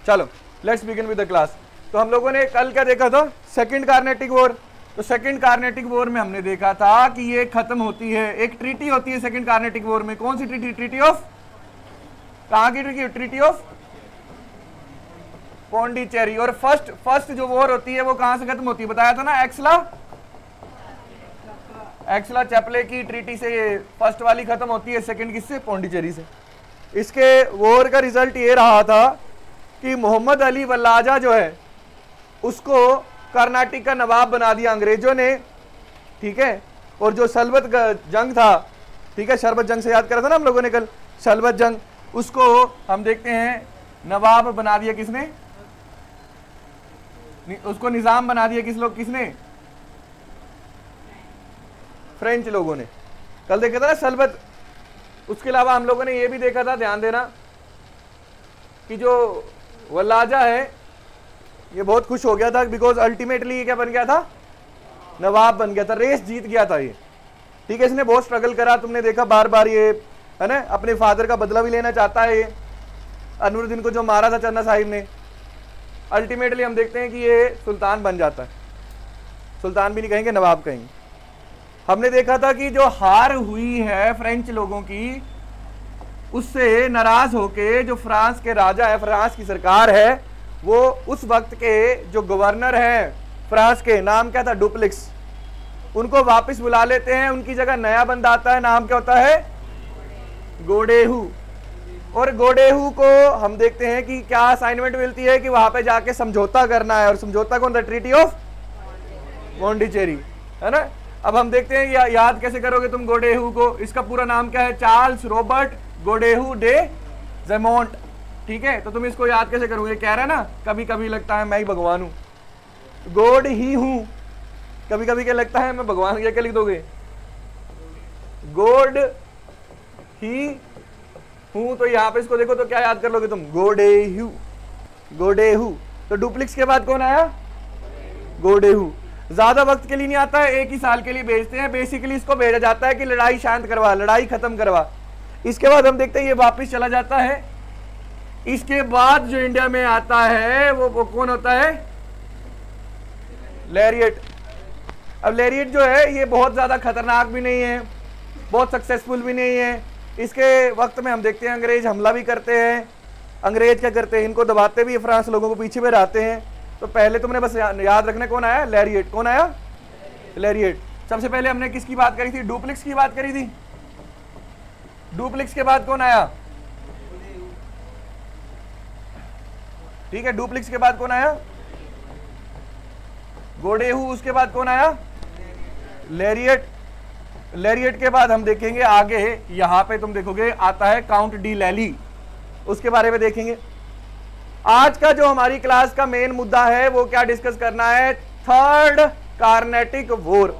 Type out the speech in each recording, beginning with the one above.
चलो let's begin with the class. तो हम लोगों ने कल क्या देखा था, सेकंड कार्नेटिक वॉर। तो सेकंड कार्नेटिक वॉर में हमने देखा था कि ये खत्म होती है, एक ट्रीटी होती है सेकंड कार्नेटिक वॉर में। कौन सी ट्रीटी? ट्रीटी ऑफ, कहां की ट्रीटी? Treaty of Pondicherry. और फर्स्ट जो वॉर होती है वो कहां से खत्म होती है? बताया था ना, एक्सला चैपले की ट्रीटी से ये फर्स्ट वाली खत्म होती है, सेकंड किससे? पौंडीचेरी से। इसके वॉर का रिजल्ट ये रहा था कि मोहम्मद अली वल्लाजा जो है उसको कर्नाटक का नवाब बना दिया अंग्रेजों ने, ठीक है। और जो सलबत जंग था, ठीक है, शरबत जंग से याद करा था ना हम लोगों ने कल, सलबत जंग, उसको हम देखते हैं नवाब बना दिया किसने? उसको निजाम बना दिया किसने? फ्रेंच लोगों ने। कल देखा था ना सलबत। उसके अलावा हम लोगों ने ये भी देखा था, ध्यान देना, कि जो वल्लाजा है ये बहुत खुश हो गया था बिकॉज अल्टीमेटली ये क्या बन गया था? नवाब बन गया था, रेस जीत गया था ये, ठीक है। इसने बहुत स्ट्रगल करा, तुमने देखा बार बार, ये है ना, अपने फादर का बदला भी लेना चाहता है ये, अनवरुद्दीन को जो मारा था चन्ना साहिब ने। अल्टीमेटली हम देखते हैं कि ये सुल्तान बन जाता है, सुल्तान भी नहीं कहेंगे, नवाब कहेंगे। हमने देखा था कि जो हार हुई है फ्रेंच लोगों की, उससे नाराज होके जो फ्रांस के राजा है, फ्रांस की सरकार है, वो उस वक्त के जो गवर्नर हैं फ्रांस के, नाम क्या था? डुप्लिक्स, उनको वापस बुला लेते हैं। उनकी जगह नया बंदा आता है, नाम क्या होता है? गोडेहू। और गोडेहू को हम देखते हैं कि क्या असाइनमेंट मिलती है कि वहां पे जाके समझौता करना है। और समझौता कौन था? ट्रीटी ऑफ पौंडीचेरी, है ना। अब हम देखते हैं याद कैसे करोगे तुम गोडेहू को? इसका पूरा नाम क्या है? चार्ल्स रॉबर्ट गोडेहू डे जेमोंट, ठीक है। तो तुम इसको याद कैसे करोगे? कह रहे हैं ना, कभी कभी लगता है मैं ही भगवान हूं, गॉड ही हूं। कभी कभी क्या लगता है मैं भगवान, क्या लिख दोगे? गॉड ही हूं। तो यहां पे इसको देखो तो क्या याद कर लोगे तुम? गोडेहू, गोडेहू। तो डुप्लिक्स के बाद कौन आया? गोडेहू। ज्यादा वक्त के लिए नहीं आता है, एक ही साल के लिए भेजते हैं। बेसिकली इसको भेजा जाता है कि लड़ाई शांत करवा, लड़ाई खत्म करवा। इसके बाद हम देखते हैं ये वापस चला जाता है। इसके बाद जो इंडिया में आता है वो कौन होता है? लैरियट। अब लैरियट जो है ये बहुत ज्यादा खतरनाक भी नहीं है, बहुत सक्सेसफुल भी नहीं है। इसके वक्त में हम देखते हैं अंग्रेज हमला भी करते हैं। अंग्रेज क्या करते हैं? इनको दबाते भी, फ्रांस लोगों को पीछे में रहते हैं। तो पहले तुमने बस याद रखना कौन आया? लैरियट। कौन आया? लैरियट। सबसे पहले हमने किसकी बात करी थी? डुप्लिक्स की बात करी थी। डुप्लिक्स के बाद कौन आया? ठीक है, डुप्लिक्स के बाद कौन आया? गोडेहू। उसके बाद कौन आया? लैरियट। लैरियट के बाद हम देखेंगे आगे, यहां पे तुम देखोगे आता है काउंट डी लैली, उसके बारे में देखेंगे। आज का जो हमारी क्लास का मेन मुद्दा है वो क्या डिस्कस करना है? Third Carnatic war.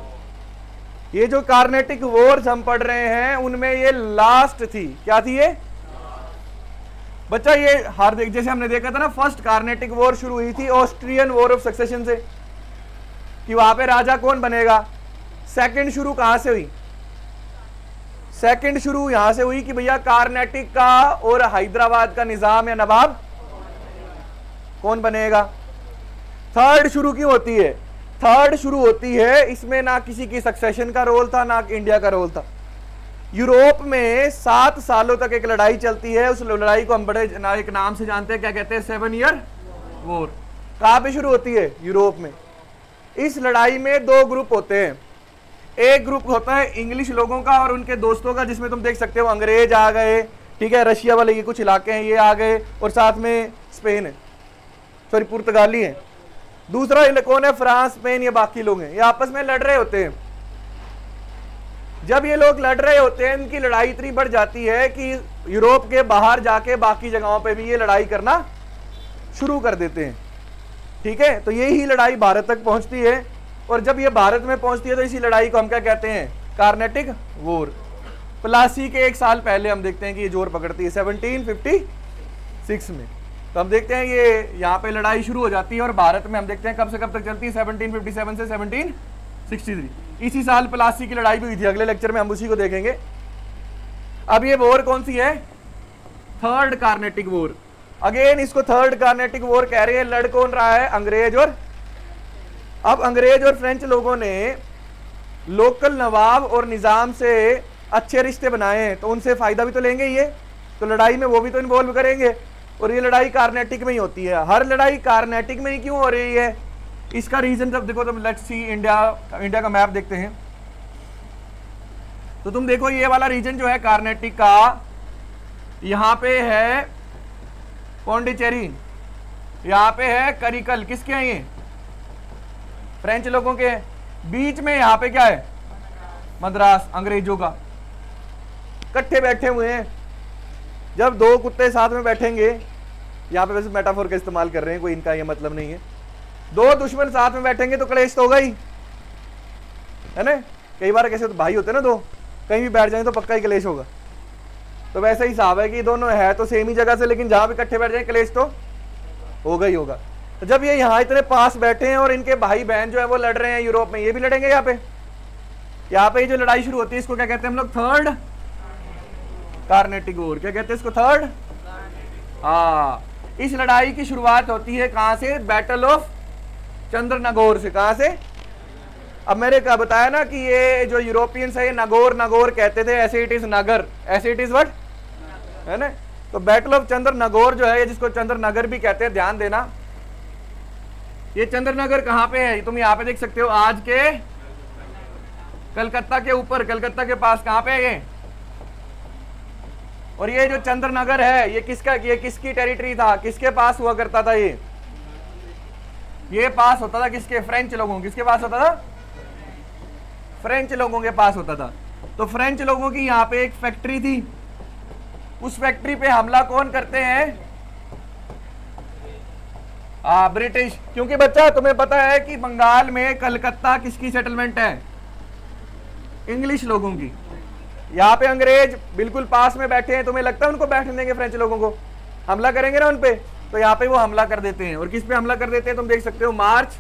ये जो कार्नेटिक वॉर्स हम पढ़ रहे हैं उनमें ये लास्ट थी। क्या थी ये बच्चा? ये हर जैसे हमने देखा था ना, फर्स्ट कार्नेटिक वॉर शुरू हुई थी ऑस्ट्रियन वॉर ऑफ सक्सेशन से, कि वहां पे राजा कौन बनेगा। सेकंड शुरू कहां से हुई? सेकंड शुरू यहां से हुई कि भैया कार्नेटिक का और हैदराबाद का निजाम या नवाब कौन बनेगा। थर्ड शुरू क्यों होती है? थर्ड शुरू होती है, इसमें ना किसी की सक्सेशन का रोल था ना इंडिया का रोल था। यूरोप में 7 सालों तक एक लड़ाई चलती है। उस लड़ाई को हम बड़े एक नाम से जानते हैं, क्या कहते हैं? 7 ईयर वॉर। कहां पे शुरू होती है? यूरोप में। इस लड़ाई में 2 ग्रुप होते हैं। एक ग्रुप होता है इंग्लिश लोगों का और उनके दोस्तों का, जिसमें तुम देख सकते हो अंग्रेज आ गए, ठीक है, रशिया वाले ये कुछ इलाके हैं ये आ गए, और साथ में स्पेन है, सॉरी पुर्तगाली है। दूसरा कौन है? फ्रांस, स्पेन, ये बाकी लोग हैं। ये आपस में लड़ रहे होते हैं। जब ये लोग लड़ रहे होते हैं, इनकी लड़ाई इतनी बढ़ जाती है कि यूरोप के बाहर जाके बाकी जगहों पे भी ये लड़ाई करना शुरू कर देते हैं, ठीक है। तो यही लड़ाई भारत तक पहुंचती है, और जब ये भारत में पहुंचती है तो इसी लड़ाई को हम क्या कहते हैं? कार्नेटिक वॉर। प्लासी के 1 साल पहले हम देखते हैं कि ये जोर पकड़ती है 1756 में। तो हम देखते हैं ये यहाँ पे लड़ाई शुरू हो जाती है, और भारत में हम देखते हैं कब से कब तक चलती है? 1757 से 1763। इसी साल प्लासी की लड़ाई भी हुई थी। अगले लेक्चर में हम उसी को देखेंगे। अब ये वॉर कौन सी है? Third Carnatic war. अगेन इसको थर्ड कार्नेटिक वॉर कह रहे हैं। लड़ कौन रहा है? अंग्रेज और, अब अंग्रेज और फ्रेंच लोगों ने लोकल नवाब और निजाम से अच्छे रिश्ते बनाए हैं, तो उनसे फायदा भी तो लेंगे ये, तो लड़ाई में वो भी तो इन्वॉल्व करेंगे। और ये लड़ाई कार्नेटिक में ही होती है। हर लड़ाई कार्नेटिक में ही क्यों हो रही है? इसका रीजन जब देखो, तुम लेट्स सी इंडिया का मैप देखते हैं, तो तुम देखो ये वाला रीजन जो है कार्नेटिक का, यहां पे है पौंडीचेरी, यहां पे है करिकल, किसके हैं ये? फ्रेंच लोगों के। बीच में यहां पे क्या है? मद्रास, अंग्रेजों का। इकट्ठे बैठे हुए हैं। जब दो कुत्ते साथ में बैठेंगे, यहां पे वैसे मेटाफोर का इस्तेमाल कर रहे हैं, कोई इनका ये मतलब नहीं है, दो दुश्मन साथ में बैठेंगे तो क्लेश तो होगा ही, है ना? कई बार कैसे तो भाई होते हैं ना, दो कहीं भी बैठ जाएंगे तो पक्का ही क्लेश होगा। तो वैसा ही हिसाब है कि दोनों है तो सेम ही जगह से, लेकिन जहां भी इकट्ठे बैठ जाए क्लेश तो होगा ही होगा। तो जब ये यहाँ इतने पास बैठे हैं और इनके भाई बहन जो है वो लड़ रहे हैं यूरोप में, ये भी लड़ेंगे यहाँ पे जो लड़ाई शुरू होती है इसको क्या कहते हैं हम लोग? Third Carnatic war. क्या कहते हैं इसको? थर्ड। हाँ, इस लड़ाई की शुरुआत होती है कहां से? बैटल ऑफ चंद्रनगोर से। कहां से? अब मैंने क्या बताया ना कि ये जो यूरोपियंस है ये नगोर कहते थे, ऐसे इट इज नगर, ऐसे इट इज व्हाट, है ना? तो बैटल ऑफ चंद्रनगोर जो है, जिसको चंद्रनगर भी कहते हैं, ध्यान देना, ये चंद्रनगर कहां पे है? तुम यहाँ पे देख सकते हो, आज के कलकत्ता के ऊपर, कलकत्ता के पास। कहां पे है ये? और ये जो चंद्रनगर है ये किसकी टेरिटरी था? किसके पास हुआ करता था ये पास होता था किसके? फ्रेंच लोगों। किसके पास होता था? फ्रेंच लोगों के पास होता था। तो फ्रेंच लोगों की यहाँ पे एक फैक्ट्री थी, उस फैक्ट्री पे हमला कौन करते हैं? ब्रिटिश। क्योंकि बच्चा तुम्हें पता है कि बंगाल में कलकत्ता किसकी सेटलमेंट है? इंग्लिश लोगों की। यहाँ पे अंग्रेज बिल्कुल पास में बैठे हैं, तुम्हें लगता है उनको बैठने देंगे? फ्रेंच लोगों को हमला करेंगे ना उन पे, तो यहाँ पे वो हमला कर देते हैं। और किस पे हमला कर देते हैं? तुम देख सकते हो, मार्च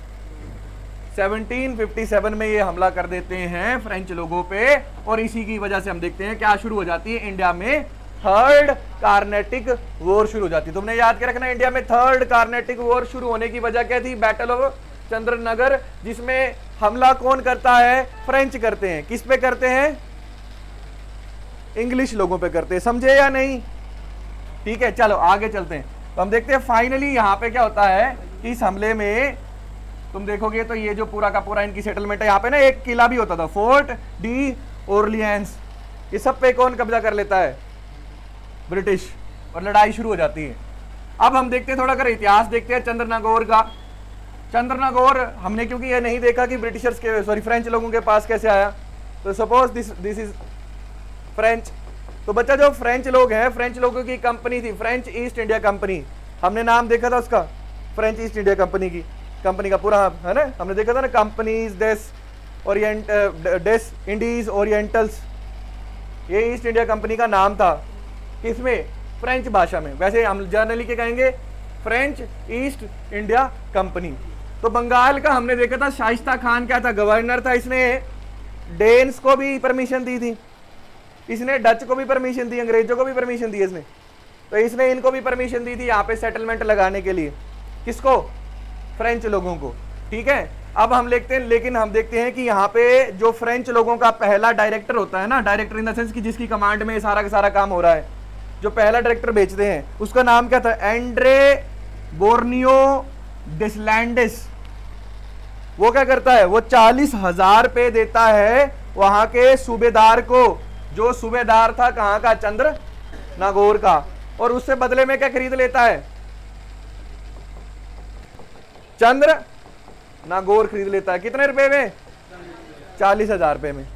1757 में ये हमला कर देते हैं फ्रेंच लोगों पे। और इसी की वजह से हम देखते हैं क्या शुरू हो जाती है इंडिया में? थर्ड कार्नेटिक वॉर शुरू हो जाती है। तुमने याद के रखना, इंडिया में थर्ड कार्नेटिक वॉर शुरू होने की वजह क्या थी? बैटल ऑफ चंद्रनगर, जिसमें हमला कौन करता है? फ्रेंच करते हैं। किस पे करते हैं? इंग्लिश लोगों पे करते हैं। समझे या नहीं? ठीक है, चलो आगे चलते हैं। तो हम देखते हैं फाइनली यहाँ पे क्या होता है कि इस हमले में तुम देखोगे तो ये जो पूरा का पूरा इनकी सेटलमेंट है, यहाँ पे ना एक किला भी होता था, फोर्ट डी ओरलियंस। ये सब पे कौन कब्जा कर लेता है? ब्रिटिश। और लड़ाई शुरू हो जाती है। अब हम देखते हैं थोड़ा कर इतिहास देखते हैं चंद्रनगोर का। चंद्रनगोर हमने क्योंकि ये नहीं देखा कि ब्रिटिशर्स के फ्रेंच लोगों के पास कैसे आया, तो सपोज दिस इज फ्रेंच। तो बच्चा जो फ्रेंच लोग हैं, फ्रेंच लोगों की कंपनी थी फ्रेंच ईस्ट इंडिया कंपनी। हमने नाम देखा था उसका, फ्रेंच ईस्ट इंडिया कंपनी का पूरा, है ना? हमने देखा था ना, कंपनीज डेस इंडीज ओरिएंटल्स, ये ईस्ट इंडिया कंपनी का नाम था। किसमें? फ्रेंच भाषा में। वैसे हम जनरली क्या कहेंगे? French east India company. तो बंगाल का हमने देखा था, शाइस्ता खान क्या था? गवर्नर था। इसने डेन्स को भी परमिशन दी थी, इसने डच को भी परमिशन दी, अंग्रेजों को भी परमिशन दी इसने। तो इसने इनको भी परमिशन दी थी यहाँ पे सेटलमेंट लगाने के लिए। किसको? फ्रेंच लोगों को। ठीक है, अब हम देखते हैं, लेकिन हम देखते हैं कि यहाँ पे जो फ्रेंच लोगों का पहला डायरेक्टर होता है ना, डायरेक्टर इन द सेंस कि जिसकी कमांड में सारा का सारा काम हो रहा है, जो पहला डायरेक्टर भेजते हैं, उसका नाम क्या था? एंड्रे बोर्नियो डिसलैंडिस। वो क्या करता है? वो 40,000 रुपए देता है वहां के सूबेदार को, जो सूबेदार था कहां का? चंद्रनगोर का। और उससे बदले में क्या खरीद लेता है? चंद्रनगोर खरीद लेता है। कितने रुपए में? 40,000 रुपए में।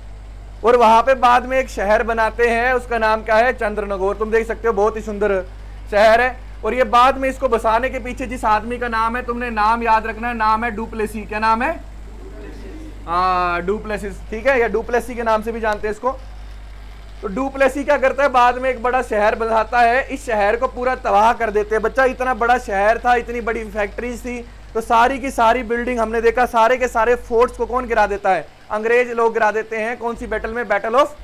और वहां पे बाद में एक शहर बनाते हैं, उसका नाम क्या है? चंद्रनगोर। तुम देख सकते हो, बहुत ही सुंदर शहर है। और ये बाद में इसको बसाने के पीछे जिस आदमी का नाम है, तुमने नाम याद रखना है, नाम है डुप्लेसी। क्या नाम है? डुप्लेसिस। ठीक है, या डुप्लेसी के नाम से भी जानते हैं इसको। तो डुप्लेसी क्या करता है? बाद में एक बड़ा शहर बनाता है, इस शहर को पूरा तबाह कर देते हैं। बच्चा, इतना बड़ा शहर था, इतनी बड़ी फैक्ट्रीज थी, तो सारी की सारी बिल्डिंग हमने देखा, सारे के सारे फोर्ट्स को कौन गिरा देता है? अंग्रेज लोग गिरा देते हैं। कौन सी बैटल में? बैटल ऑफ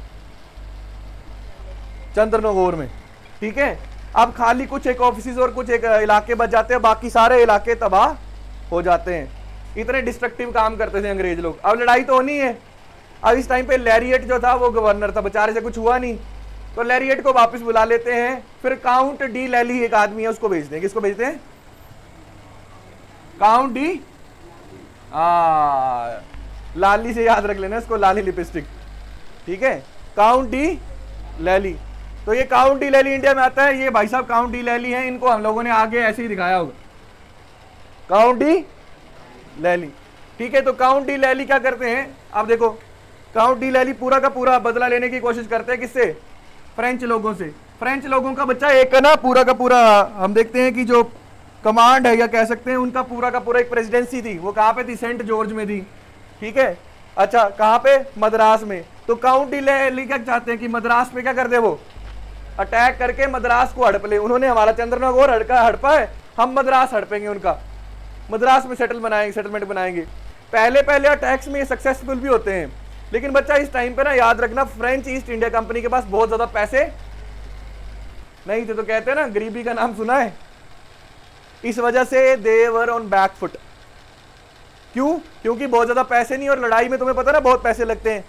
चंद्रनगोर में। ठीक है, अब खाली कुछ एक ऑफिस और कुछ एक इलाके बच जाते हैं, बाकी सारे इलाके तबाह हो जाते हैं। इतने डिस्ट्रक्टिव काम करते थे अंग्रेज लोग। अब लड़ाई तो होनी है। अब इस टाइम पे लैरियट जो था वो गवर्नर था, बेचारे से कुछ हुआ नहीं, तो लैरियट को वापस बुला लेते हैं। फिर काउंट डी लैली एक आदमी है, उसको भेजते हैं। किसको भेजते हैं? काउंट डी, लाली से याद रख लेना इसको, लाली लिपस्टिक, ठीक है, काउंट डी लैली। तो ये काउंट डी लैली इंडिया में आता है। ये भाई साहब काउंट डी लैली हैं, इनको हम लोगों ने आगे ऐसे ही दिखाया होगा, काउंट डी लैली, ठीक है। तो काउंट डी लैली क्या करते हैं? आप देखो, काउंट डी लैली पूरा का पूरा बदला लेने की कोशिश करते हैं। किससे? फ्रेंच लोगों से। फ्रेंच लोगों का बच्चा एक ना पूरा का पूरा, हम देखते हैं कि जो कमांड है या कह सकते हैं उनका पूरा का पूरा एक प्रेसिडेंसी थी, वो कहाँ पे थी? सेंट जॉर्ज में थी, ठीक है। अच्छा, कहाँ पे? मद्रास में। तो काउंट डी लैली क्या चाहते हैं कि मद्रास पे क्या कर दे? वो अटैक करके मद्रास को हड़प ले। उन्होंने हमारा चंद्रनगौर हड़पा है, हम मद्रास हड़पेंगे उनका, मद्रास में सेटलमेंट बनाएंगे। पहले पहले अटैक्स में ये सक्सेसफुल भी होते हैं, लेकिन बच्चा इस टाइम पे ना याद रखना, फ्रेंच ईस्ट इंडिया कंपनी के पास बहुत ज्यादा पैसे नहीं थे। तो कहते हैं ना, गरीबी का नाम सुना है, इस वजह से दे वर ऑन बैक फुट। क्यों? क्योंकि बहुत ज्यादा पैसे नहीं, और लड़ाई में तुम्हें पता ना बहुत पैसे लगते हैं।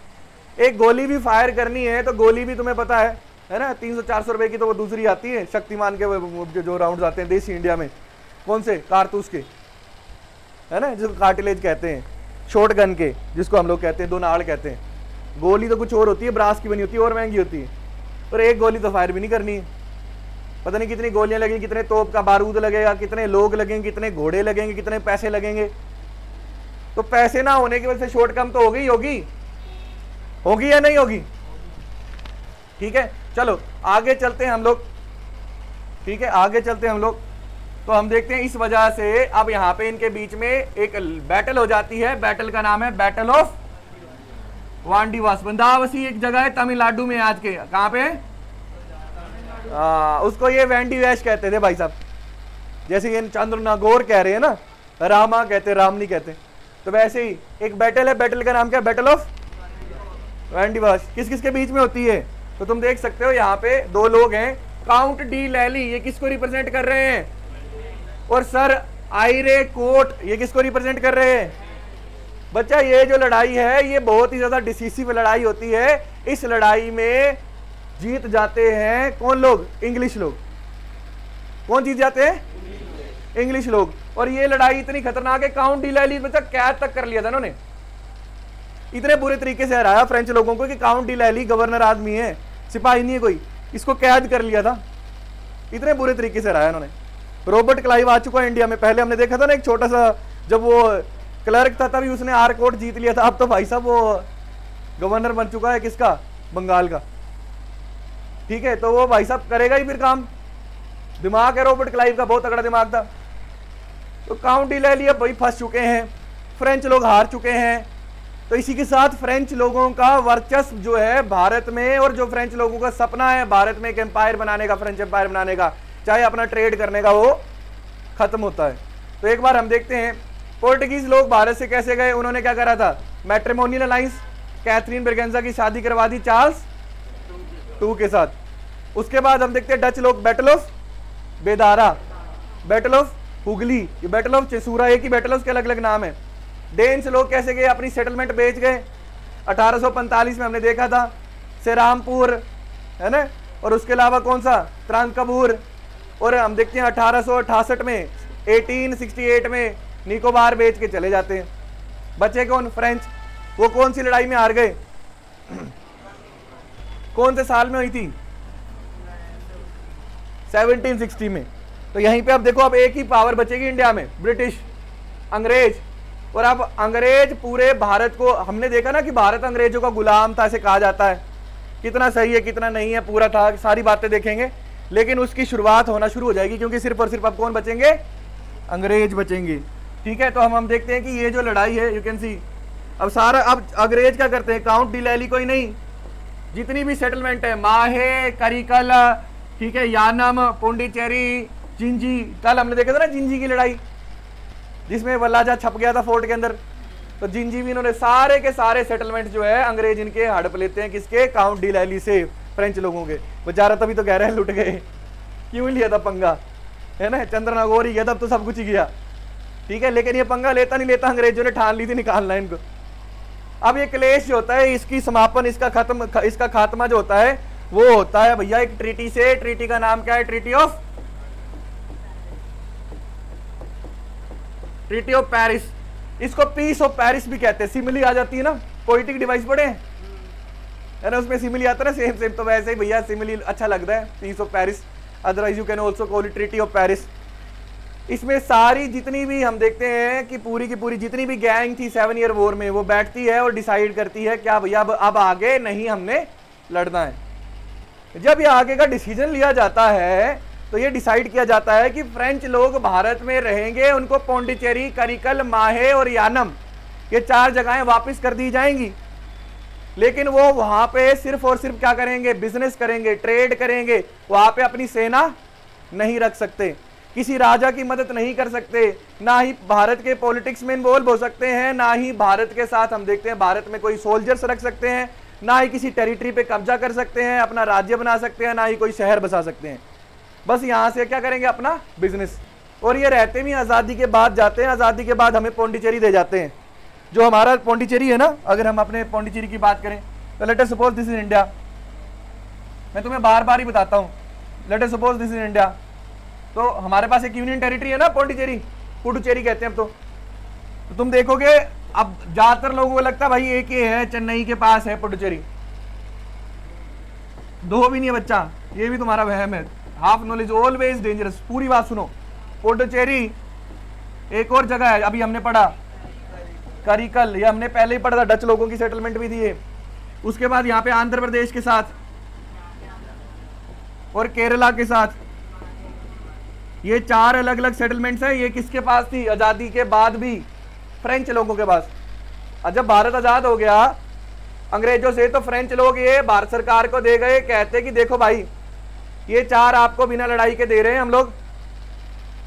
एक गोली भी फायर करनी है तो गोली भी तुम्हें पता है ना, 300-400 रुपए की तो वो दूसरी आती है, शक्तिमान के जो राउंड आते हैं देसी इंडिया में, कौन से? कारतूस के, है ना, जिसको कार्टिलेज कहते हैं, शॉर्ट गन के जिसको हम लोग कहते हैं, दो नाड़ कहते हैं। गोली तो कुछ और होती है, ब्रास की बनी होती है और महंगी होती है, और एक गोली तो फायर भी नहीं करनी है। पता नहीं कितनी गोलियां लगेंगी, कितने तोप का बारूद लगेगा, कितने लोग लगेंगे, कितने घोड़े लगेंगे, कितने पैसे लगेंगे। तो पैसे ना होने की वजह से शॉर्ट कम तो होगी या नहीं होगी? ठीक है, चलो आगे चलते हैं हम लोग, ठीक है, आगे चलते हैं हम लोग। तो हम देखते हैं इस वजह से अब यहाँ पे इनके बीच में एक बैटल हो जाती है। बैटल का नाम है बैटल ऑफ वांडीवास। वंदावसी एक जगह है तमिलनाडु में, आज के कहाँ पे? उसको ये वैंडीवैश कहते थे भाई साहब, जैसे ये चंद्रनगौर कह रहे हैं ना, रामा कहते, राम नहीं कहते। तो वैसे ही एक बैटल है, बैटल का नाम क्या है? Battle of Wandiwash. किस किस के बीच में होती है? तो तुम देख सकते हो यहाँ पे दो लोग हैं, काउंट डी लैली, ये किसको रिप्रेजेंट कर रहे हैं? और सर आयरे कोट, ये किसको रिप्रेजेंट कर रहे हैं? बच्चा ये जो लड़ाई है ये बहुत ही ज्यादा डिसिसिव लड़ाई होती है। इस लड़ाई में जीत जाते हैं कौन लोग? इंग्लिश लोग। कौन जीत जाते हैं? इंग्लिश लोग। और ये लड़ाई इतनी खतरनाक है, काउंट डी लैली बच्चा कैद तक कर लिया था इन्होंने, इतने बुरे तरीके से हराया फ्रेंच लोगों को कि काउंट डी लैली गवर्नर आदमी है, सिपाही नहीं है कोई, इसको कैद कर लिया था, इतने बुरे तरीके से हराया इन्होंने। रॉबर्ट क्लाइव आ चुका है इंडिया में, पहले हमने देखा था ना एक छोटा सा, जब वो क्लर्क था तभी उसने आर कोर्ट जीत लिया था। अब तो भाई साहब वो गवर्नर बन चुका है, किसका? बंगाल का, ठीक है। तो वो भाई साहब करेगा ही फिर काम, दिमाग है रॉबर्ट क्लाइव का, बहुत तगड़ा दिमाग था। तो काउंट डी लैली अब भाई फंस चुके हैं, फ्रेंच लोग हार चुके हैं। तो इसी के साथ फ्रेंच लोगों का वर्चस्व जो है भारत में, और जो फ्रेंच लोगों का सपना है भारत में एक एम्पायर बनाने का, फ्रेंच एम्पायर बनाने का, चाहे अपना ट्रेड करने का, वो खत्म होता है। तो एक बार हम देखते हैं पोर्टुगीज लोग भारत से कैसे गए। उन्होंने क्या करा था? मैट्रिमोनियल अलायंस, कैथरीन ब्रगेंजा की शादी करवा दी चार्ल्स टू के साथ। उसके बाद हम देखते हैं डच लोग, battle of Bedara, battle of Hooghly, ये बैटल ऑफ चेसूरा, एक ही बैटल है, उसके अलग अलग नाम है। डेन्स लोग कैसे गए? अपनी सेटलमेंट बेच गए। 1845 में हमने देखा था सेरामपुर, है ना, और उसके अलावा कौन सा? त्रांकबूर। और हम देखते हैं 1868 में, 1868 में निकोबार बेच के चले जाते हैं। बचे कौन? फ्रेंच। वो कौन सी लड़ाई में हार गए? कौन से साल में हुई थी? 1760 में। तो यहीं पे अब देखो, अब एक ही पावर बचेगी इंडिया में, ब्रिटिश, अंग्रेज। और अब अंग्रेज पूरे भारत को, हमने देखा ना कि भारत अंग्रेजों का गुलाम था, ऐसे कहा जाता है, कितना सही है कितना नहीं है पूरा था, सारी बातें देखेंगे। लेकिन उसकी शुरुआत होना शुरू हो जाएगी, क्योंकि सिर्फ और सिर्फ अब कौन बचेंगे? अंग्रेज बचेंगे, ठीक है। तो हम देखते हैं कि ये जो लड़ाई है, यू कैन सी, अब सारा, अब अंग्रेज क्या करते हैं? काउंट डी लैली कोई नहीं, जितनी भी सेटलमेंट है, माहे, करिकल, ठीक है, यानम, पुंडीचेरी, जिंजी, कल हमने देखा था ना जिंजी की लड़ाई, जिसमें वल्लाजा छप गया था फोर्ट के अंदर। तो जिंजी भी इन्होंने, सारे के सारे सेटलमेंट जो है अंग्रेज इनके हड़प लेते हैं, किसके? काउंट डी लैली से, फ्रेंच लोगों के। बेचारा तभी तो कह रहे हैं लुट गए, क्यों लिया था पंगा, है ना, चंद्रनगौर ही गया तब तो सब कुछ ही गया, ठीक है। लेकिन ये पंगा लेता नहीं लेता, अंग्रेजों ने ठान ली थी निकालना इनको। अब ये क्लेश जो होता है, इसकी समापन, इसका खात्मा जो होता है वो होता है भैया एक ट्रीटी से। ट्रीटी का नाम क्या है? Treaty of Paris. इसको पीस ऑफ पेरिस भी कहते हैं। सिमिली आ जाती है ना, पोइटिक डिवाइस पढ़े है ना, उसमें सिमिली आता है ना, सेम सेम। तो वैसे ही भैया सिमिली अच्छा लगता है, peace of Paris, otherwise you can also call it treaty of Paris. इसमें सारी जितनी भी हम देखते हैं कि पूरी की पूरी जितनी भी गैंग थी 7 ईयर वॉर में, वो बैठती है और डिसाइड करती है क्या भैया अब आगे नहीं हमने लड़ना है। जब ये आगे का डिसीजन लिया जाता है तो ये डिसाइड किया जाता है कि फ्रेंच लोग भारत में रहेंगे, उनको पौंडीचेरी, करिकल, माहे और यानम, ये 4 जगहें वापस कर दी जाएंगी। लेकिन वो वहां पे सिर्फ और सिर्फ क्या करेंगे? बिजनेस करेंगे, ट्रेड करेंगे। वहां पे अपनी सेना नहीं रख सकते, किसी राजा की मदद नहीं कर सकते, ना ही भारत के पॉलिटिक्स में इन्वॉल्व हो सकते हैं, ना ही भारत के साथ हम देखते हैं भारत में कोई सोल्जर्स रख सकते हैं, ना ही किसी टेरिटरी पे कब्जा कर सकते हैं, अपना राज्य बना सकते हैं, ना ही कोई शहर बसा सकते हैं। बस यहाँ से क्या करेंगे? अपना बिजनेस। और ये रहते भी आज़ादी के बाद जाते हैं, आज़ादी के बाद हमें पौंडीचेरी दे जाते हैं। जो हमारा पौंडीचेरी है ना, अगर हम अपने पौंडीचेरी की बात करें तो let us suppose this is India. मैं तुम्हें बार बार ही बताता हूँ, let us suppose this is India. तो हमारे पास एक यूनियन टेरिटरी है ना, पौंडीचेरी, पुडुचेरी कहते हैं अब तो तुम देखोगे अब ज्यादातर लोगों को लगता है भाई एक ही है, चेन्नई के पास है पुडुचेरी। 2 भी नहीं है बच्चा, ये भी तुम्हारा वहम है। Half knowledge always dangerous. पूरी बात सुनो, पुडुचेरी एक और जगह है, अभी हमने पढ़ा करिकल, ये हमने पहले ही पढ़ा था, डच लोगों की सेटलमेंट भी थी ये। उसके बाद यहाँ पे आंध्र प्रदेश के साथ और केरला के साथ, ये 4 अलग अलग सेटलमेंट्स हैं। ये किसके पास थी आजादी के बाद भी? फ्रेंच लोगों के पास। और जब भारत आजाद हो गया अंग्रेजों से, तो फ्रेंच लोग ये भारत सरकार को दे गए, कहते कि देखो भाई ये 4 आपको बिना लड़ाई के दे रहे हैं हम लोग,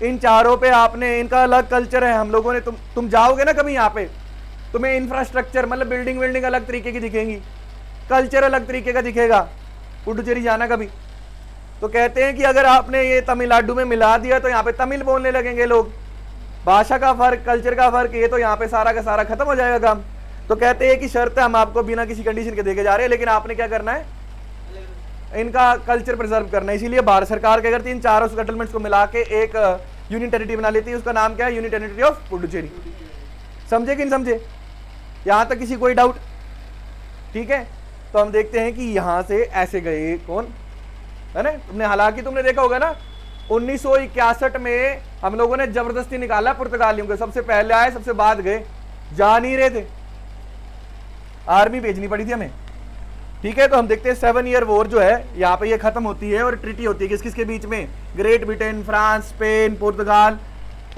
इन 4 पे आपने, इनका अलग कल्चर है, हम लोगों ने, तुम जाओगे ना कभी यहाँ पे, तुम्हें इंफ्रास्ट्रक्चर मतलब बिल्डिंग अलग तरीके की दिखेंगी, कल्चर अलग तरीके का दिखेगा। पुडुचेरी जाना कभी, तो कहते हैं कि अगर आपने ये तमिलनाडु में मिला दिया तो यहाँ पे तमिल बोलने लगेंगे लोग, भाषा का फर्क, कल्चर का फर्क, ये तो यहाँ पे सारा का सारा खत्म हो जाएगा काम। तो कहते हैं कि शर्त है हम आपको बिना किसी कंडीशन के देके जा रहे हैं, लेकिन आपने क्या करना है? इनका कल्चर प्रिजर्व करना है। इसीलिए भारत सरकार क्या करती है, इन 4 सेटलमेंट्स को मिला के एक यूनियन टेरिटरी बना लेती है। उसका नाम क्या है? Union territory of Puducherry. समझे कि नहीं समझे? यहाँ तक किसी कोई डाउट? ठीक है, तो हम देखते हैं कि यहाँ से ऐसे गए कौन, है ना, तुमने हालांकि तुमने देखा होगा ना 1961 में हम लोगों ने जबरदस्ती निकाला पुर्तगालियों को, सबसे पहले आए सबसे बाद गए, जा नहीं रहे थे, आर्मी भेजनी पड़ी थी हमें। ठीक है, तो हम देखते हैं 7 ईयर वॉर जो है यहाँ पे ये खत्म होती है और ट्रीटी होती है किस किसके बीच में? ग्रेट ब्रिटेन, फ्रांस, स्पेन, पुर्तगाल,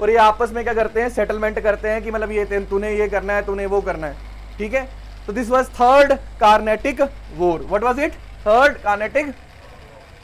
और ये आपस में क्या करते हैं? सेटलमेंट करते हैं कि मतलब ये तूने ये करना है, तूने वो करना है। ठीक है, तो this was third Carnatic war. What was it? Third Carnatic